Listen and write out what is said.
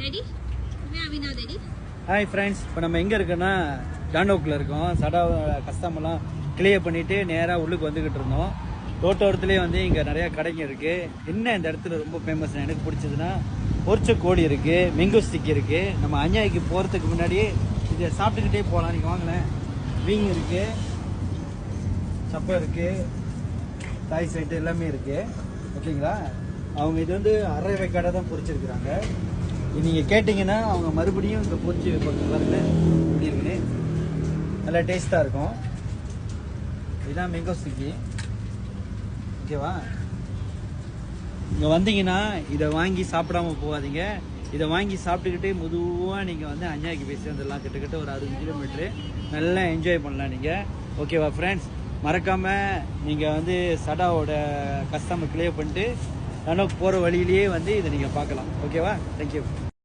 ready? Avina ready? Hi friends, இப்போ நம்ம எங்க இருக்கோம்னா டாண்டோக்ல இருக்கோம். சடா கஸ்டமர்லாம் கிளியர் பண்ணிட்டு நேரா உள்ளுக்கு வந்துகிட்டு இருந்தோம். ரோட்டோரத்துலயே வந்து இங்க நிறைய கடைங்க இருக்கு. என்ன இந்த இடத்துல ரொம்ப ஃபேமஸ் எனக்கு பிடிச்சதுன்னா பொரிச்ச கோழி இருக்கு, மேங்கோ ஸ்டிக் இருக்கு. நம்ம அஞ்சாய்க்கு போறதுக்கு முன்னாடியே இதை சாப்பிட்டுக்கிட்டே போகலாம். நீங்க வாங்கலேன். வீங் இருக்கு, சப்பை இருக்கு, தாய் சைட்டு எல்லாமே இருக்கு. ஓகேங்களா? அவங்க இது வந்து அரை வைக்காட தான் பொரிச்சிருக்கிறாங்க. நீங்க கேட்டீங்கன்னா அவங்க மறுபடியும் இங்க பொரிச்சு வைப்பாங்க. பாருங்க எப்படி இருக்குன்னு. நல்லா டேஸ்டா இருக்கும். இதுதான் மேங்கோ ஸ்டிக்கி. ஓகேவா? இங்க வந்தீங்கன்னா இதை வாங்கி சாப்பிடாம போகாதீங்க. இதை வாங்கி சாப்பிட்டுக்கிட்டே மெதுவா நீங்க வந்து அஞ்சாய்க்கு போய் சேர்ந்துடலாம். கிட்டத்தட்ட ஒரு 60 கிலோமீட்டரு. நல்லா என்ஜாய் பண்ணலாம் நீங்க. ஓகேவா ஃப்ரெண்ட்ஸ்? மறக்காம நீங்க வந்து சடாவோட கஸ்டமர் கிளியர் பண்ணிட்டு போற வழியிலேயே வந்து இதை நீங்க பார்க்கலாம். ஓகேவா? தேங்க்யூ.